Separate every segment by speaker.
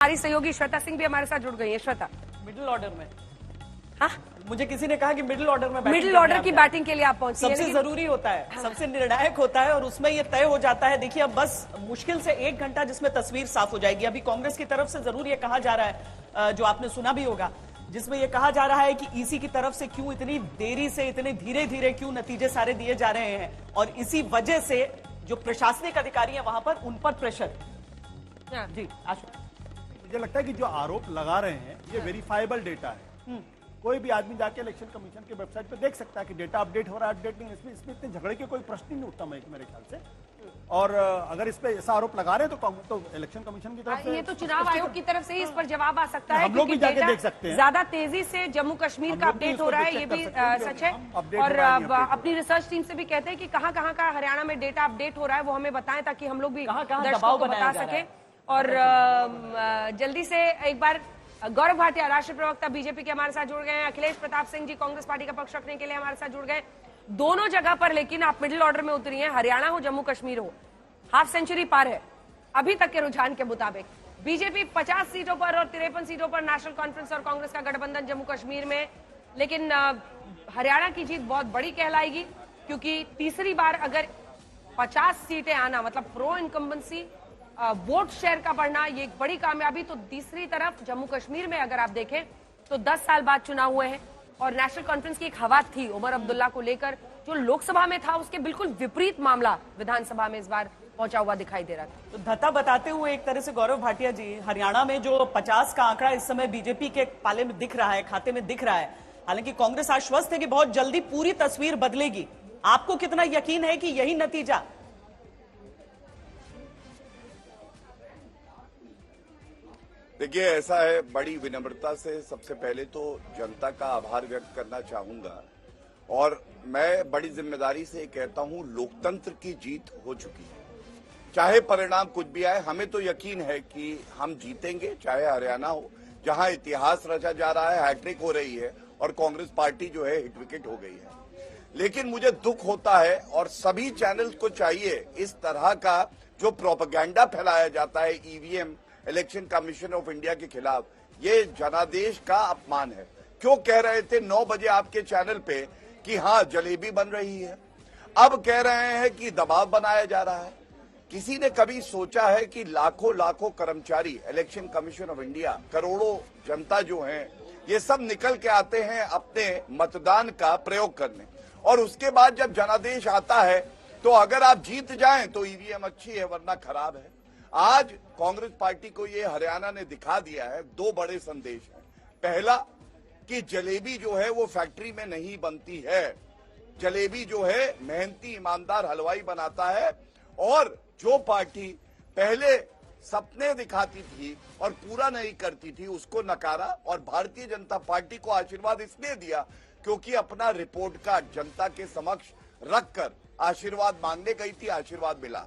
Speaker 1: हमारी सहयोगी श्वेता सिंह भी हमारे साथ जुड़ गई है। श्वेता,
Speaker 2: मिडिल ऑर्डर में,
Speaker 1: हाँ,
Speaker 2: मुझे किसी ने कहा कि मिडिल ऑर्डर में
Speaker 1: मिडिल ऑर्डर की बैटिंग के लिए आप पहुंची हैं,
Speaker 2: सबसे जरूरी होता है, हाँ। सबसे निर्णायक होता है और उसमें ये तय हो जाता है। देखिए अब बस मुश्किल से 1 घंटा जिसमें तस्वीर साफ हो जाएगी। अभी कांग्रेस की तरफ से जरूर ये कहा जा रहा है, जो आपने सुना भी होगा, जिसमें यह कहा जा रहा है कि ईसी की तरफ से क्यों इतनी देरी से, इतने धीरे धीरे क्यों नतीजे सारे दिए जा रहे हैं, और इसी वजह से जो प्रशासनिक अधिकारी हैं वहां पर, उन पर प्रेशर। जी आशु,
Speaker 3: मुझे लगता है कि जो आरोप लगा रहे हैं ये वेरीफाइबल डेटा है। कोई भी आदमी जाके इलेक्शन कमीशन के वेबसाइट पे देख सकता है कि डेटा अपडेट हो रहा है, अपडेट नहीं। इसमें इतने झगड़े के कोई प्रश्न ही नहीं उठता मेरे ख्याल से। और अगर इस पे ऐसा आरोप लगा रहे हैं तो इलेक्शन कमीशन की तरफ से,
Speaker 1: ये तो चुनाव आयोग की तरफ से ही इस पर जवाब आ सकता है।
Speaker 3: हम लोग भी जाके देख सकते हैं।
Speaker 1: ज्यादा तेजी से जम्मू कश्मीर का अपडेट हो रहा है, ये भी सच है। और अपनी रिसर्च टीम से भी कहते हैं कि कहाँ कहाँ का हरियाणा में डेटा अपडेट हो रहा है वो हमें बताएं, ताकि हम लोग भी दर्शकों को बता सके। और जल्दी से एक बार गौरव भाटिया, राष्ट्रीय प्रवक्ता बीजेपी के, हमारे साथ जुड़ गए हैं। अखिलेश प्रताप सिंह जी कांग्रेस पार्टी का पक्ष रखने के लिए हमारे साथ जुड़ गए। दोनों जगह पर लेकिन आप मिडिल ऑर्डर में उतरी हैं, हरियाणा हो जम्मू कश्मीर हो, हाफ सेंचुरी पार है अभी तक के रुझान के मुताबिक। बीजेपी 50 सीटों पर और 53 सीटों पर, नेशनल कॉन्फ्रेंस और कांग्रेस का गठबंधन जम्मू कश्मीर में। लेकिन हरियाणा की जीत बहुत बड़ी कहलाएगी, क्योंकि तीसरी बार अगर 50 सीटें आना मतलब प्रो इनकम्बेंसी, वोट शेयर का बढ़ना, ये एक बड़ी कामयाबी। तो तीसरी तरफ जम्मू कश्मीर में अगर आप देखें तो 10 साल बाद चुनाव हुए हैं, और नेशनल कॉन्फ्रेंस की एक हवा थी उमर अब्दुल्ला को लेकर, जो लोकसभा में था उसके बिल्कुल विपरीत मामला विधानसभा में इस बार पहुंचा हुआ दिखाई दे रहा था।
Speaker 2: तो धता बताते हुए एक तरह से गौरव भाटिया जी, हरियाणा में जो 50 का आंकड़ा इस समय बीजेपी के पाले में दिख रहा है, खाते में दिख रहा है, हालांकि कांग्रेस आश्वस्त है कि बहुत जल्दी पूरी तस्वीर बदलेगी। आपको कितना यकीन है कि यही नतीजा?
Speaker 4: देखिए, ऐसा है, बड़ी विनम्रता से सबसे पहले तो जनता का आभार व्यक्त करना चाहूंगा, और मैं बड़ी जिम्मेदारी से कहता हूं, लोकतंत्र की जीत हो चुकी है। चाहे परिणाम कुछ भी आए, हमें तो यकीन है कि हम जीतेंगे, चाहे हरियाणा हो जहां इतिहास रचा जा रहा है, हैट्रिक हो रही है और कांग्रेस पार्टी जो है हिट विकेट हो गई है। लेकिन मुझे दुख होता है, और सभी चैनल्स को चाहिए, इस तरह का जो प्रोपेगेंडा फैलाया जाता है EVM, election commission of India के खिलाफ, ये जनादेश का अपमान है। क्यों कह रहे थे 9 बजे आपके चैनल पे कि हाँ जलेबी बन रही है, अब कह रहे हैं कि दबाव बनाया जा रहा है। किसी ने कभी सोचा है कि लाखों लाखों कर्मचारी, इलेक्शन कमीशन ऑफ इंडिया, करोड़ों जनता जो है, ये सब निकल के आते हैं अपने मतदान का प्रयोग करने, और उसके बाद जब जनादेश आता है तो अगर आप जीत जाएं तो ईवीएम अच्छी है वरना खराब है। आज कांग्रेस पार्टी को ये हरियाणा ने दिखा दिया है। 2 बड़े संदेश हैं। पहला कि जलेबी जो है वो फैक्ट्री में नहीं बनती है, जलेबी जो है मेहनती ईमानदार हलवाई बनाता है। और जो पार्टी पहले सपने दिखाती थी और पूरा नहीं करती थी, उसको नकारा, और भारतीय जनता पार्टी को आशीर्वाद इसलिए दिया क्योंकि अपना रिपोर्ट कार्ड जनता के समक्ष रखकर आशीर्वाद मांगने गई थी, आशीर्वाद मिला।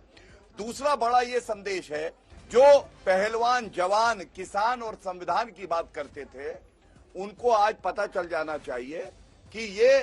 Speaker 4: दूसरा बड़ा ये संदेश है, जो पहलवान, जवान, किसान और संविधान की बात करते थे, उनको आज पता चल जाना चाहिए कि ये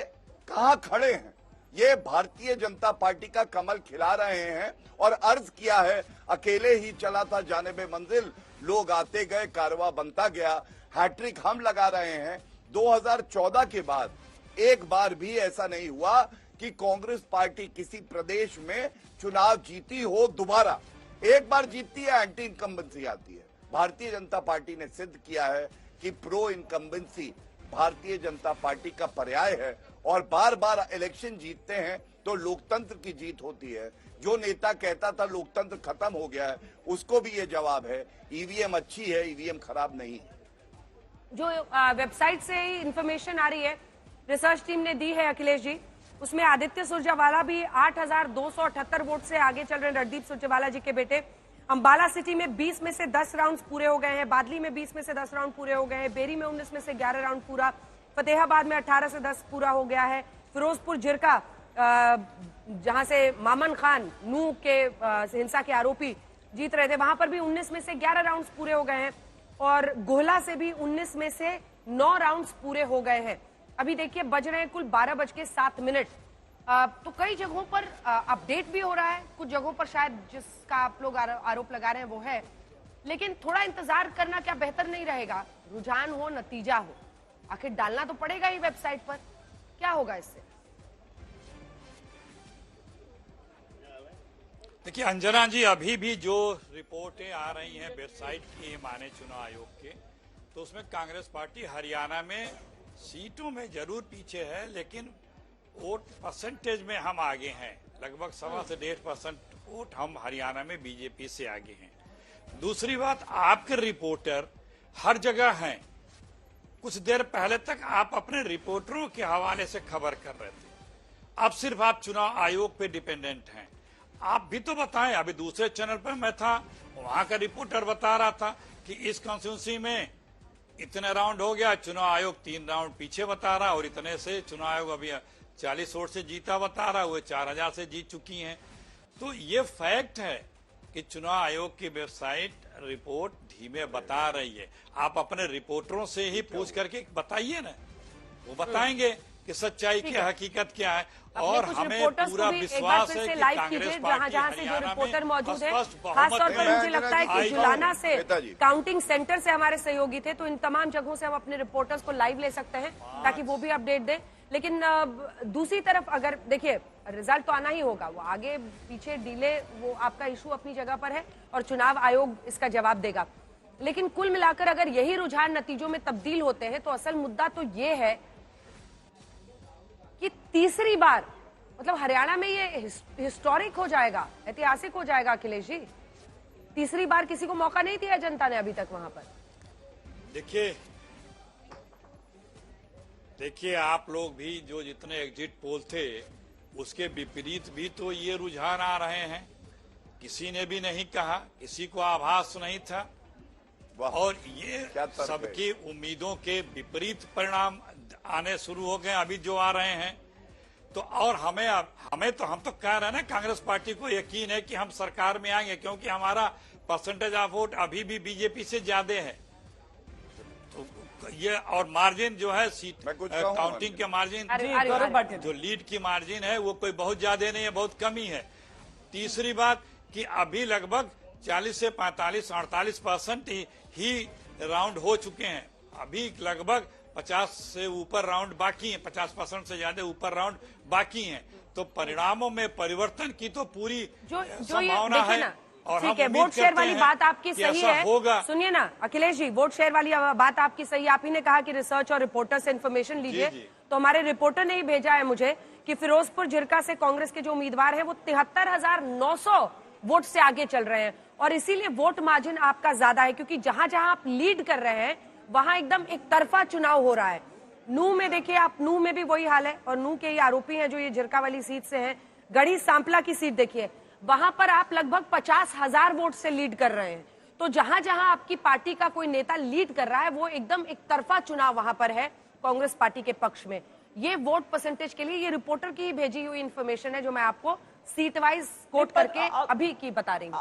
Speaker 4: कहां खड़े हैं। ये भारतीय जनता पार्टी का कमल खिला रहे हैं, और अर्ज किया है, अकेले ही चला था जानिबे मंजिल, लोग आते गए, कारवा बनता गया, हैट्रिक हम लगा रहे हैं। 2014 के बाद एक बार भी ऐसा नहीं हुआ कि कांग्रेस पार्टी किसी प्रदेश में चुनाव जीती हो दोबारा। एक बार जीतती है, एंटी इनकम्बेंसी आती है। भारतीय जनता पार्टी ने सिद्ध किया है कि pro incumbency Bharatiya Janata party का पर्याय है, और बार बार इलेक्शन जीतते हैं तो लोकतंत्र की जीत होती है। जो नेता कहता था लोकतंत्र खत्म हो गया है, उसको भी ये जवाब है, ईवीएम अच्छी है, ईवीएम खराब नहीं है।
Speaker 1: जो वेबसाइट से इंफॉर्मेशन आ रही है, रिसर्च टीम ने दी है अखिलेश जी, उसमें आदित्य सुरजेवाला भी 8,278 वोट से आगे चल रहे हैं, रणदीप सुरजेवाला जी के बेटे। अंबाला सिटी में 20 में से 10 राउंड्स पूरे हो गए हैं, बादली में 20 में से 10 राउंड पूरे हो गए हैं, बेरी में 19 में से 11 राउंड पूरा, फतेहाबाद में 18 से 10 पूरा हो गया है, फिरोजपुर जिरका, जहां से मामन खान नूह के हिंसा के आरोपी जीत रहे थे, वहां पर भी 19 में से 11 राउंड्स पूरे हो गए हैं, और गोहला से भी 19 में से 9 राउंड्स पूरे हो गए हैं। अभी देखिए बज रहे हैं कुल 12:07। तो कई जगहों पर अपडेट भी हो रहा है, कुछ जगहों पर शायद जिसका आप लोग आरोप लगा रहे हैं वो है लेकिन थोड़ा इंतजार करना क्या बेहतर नहीं रहेगा? रुझान हो, नतीजा हो, आखिर डालना तो पड़ेगा ही वेबसाइट पर। क्या होगा इससे?
Speaker 5: देखिए अंजना जी, अभी भी जो रिपोर्टें आ रही हैं वेबसाइट की माने चुनाव आयोग के, तो उसमें कांग्रेस पार्टी हरियाणा में सीटों में जरूर पीछे है, लेकिन वोट परसेंटेज में हम आगे हैं। लगभग 1.25 से 1.5% वोट हम हरियाणा में बीजेपी से आगे हैं। दूसरी बात, आपके रिपोर्टर हर जगह हैं। कुछ देर पहले तक आप अपने रिपोर्टरों के हवाले से खबर कर रहे थे, अब सिर्फ आप चुनाव आयोग पे डिपेंडेंट हैं। आप भी तो बताएं, अभी दूसरे चैनल पर मैं था, वहां का रिपोर्टर बता रहा था कि इस कॉन्स्टिट्यूंसी में इतने राउंड हो गया, चुनाव आयोग 3 राउंड पीछे बता रहा, और इतने से चुनाव आयोग अभी 40 वोट से जीता बता रहा, वो 4000 से जीत चुकी हैं। तो ये फैक्ट है कि चुनाव आयोग की वेबसाइट रिपोर्ट धीमे बता रही है। आप अपने रिपोर्टरों से ही पूछ करके बताइए ना, वो बताएंगे कि सच्चाई की हकीकत क्या है। और हमें पूरा विश्वास है कि कांग्रेस पार्टी
Speaker 1: जहां से जो रिपोर्टर मौजूद है,
Speaker 5: स्पष्ट बहुमत
Speaker 1: खासतौर पर मुझे लगता है कि जुलाना से
Speaker 4: नेताजी।
Speaker 1: काउंटिंग सेंटर से हमारे सहयोगी थे, तो इन तमाम जगहों से हम अपने रिपोर्टर्स को लाइव ले सकते हैं ताकि वो भी अपडेट दें। लेकिन दूसरी तरफ अगर देखिए, रिजल्ट तो आना ही होगा, वो आगे पीछे डिले, वो आपका इशू अपनी जगह पर है और चुनाव आयोग इसका जवाब देगा। लेकिन कुल मिलाकर अगर यही रुझान नतीजों में तब्दील होते हैं, तो असल मुद्दा तो ये है कि तीसरी बार, मतलब हरियाणा में ये हिस्टोरिक हो जाएगा, ऐतिहासिक हो जाएगा अखिलेश जी। तीसरी बार किसी को मौका नहीं दिया जनता ने अभी तक वहां पर।
Speaker 5: देखिए आप लोग भी जो जितने एग्जिट पोल थे, उसके विपरीत भी तो ये रुझान आ रहे हैं। किसी ने भी नहीं कहा, किसी को आभास नहीं था, और ये सबकी उम्मीदों के विपरीत परिणाम आने शुरू हो गए अभी जो आ रहे हैं। तो और हम तो कह रहे हैं ना, कांग्रेस पार्टी को यकीन है कि हम सरकार में आएंगे, क्योंकि हमारा परसेंटेज ऑफ वोट अभी भी बीजेपी से ज्यादा है। तो ये और मार्जिन जो है सीट काउंटिंग के मार्जिन, जो लीड की मार्जिन है, वो कोई बहुत ज्यादा नहीं है, बहुत कम ही है। तीसरी बात कि अभी लगभग 40 से 45-48% ही राउंड हो चुके हैं। अभी लगभग 50 से ऊपर राउंड बाकी हैं, 50% से ज्यादा ऊपर राउंड बाकी हैं। तो परिणामों में परिवर्तन की तो पूरी संभावना है। और
Speaker 1: ठीक है, वोट शेयर वाली बात आपकी सही है। सुनिए ना अखिलेश जी, वोट शेयर वाली बात आपकी सही है। आप ही ने कहा कि रिसर्च और रिपोर्टर से इन्फॉर्मेशन लीजिए, तो हमारे रिपोर्टर ने ही भेजा है मुझे कि फिरोजपुर झिरका से कांग्रेस के जो उम्मीदवार है वो 73,900 वोट से आगे चल रहे हैं, और इसीलिए वोट मार्जिन आपका ज्यादा है, क्योंकि जहां जहां आप लीड कर रहे हैं वहां एकदम एक तरफा चुनाव हो रहा है। नूह में देखिए आप, नूह में भी वही हाल है, और नूह के ही आरोपी हैं जो ये झिरका वाली सीट से हैं। गढ़ी सांपला की सीट देखिए, वहां पर आप लगभग 50,000 वोट से लीड कर रहे हैं। तो जहां जहां आपकी पार्टी का कोई नेता लीड कर रहा है, वो एकदम एक तरफा चुनाव वहां पर है कांग्रेस पार्टी के पक्ष में। ये वोट परसेंटेज के लिए ये रिपोर्टर की ही भेजी हुई इंफॉर्मेशन है, जो मैं आपको सीट वाइज कोट करके अभी की बता रही हूँ।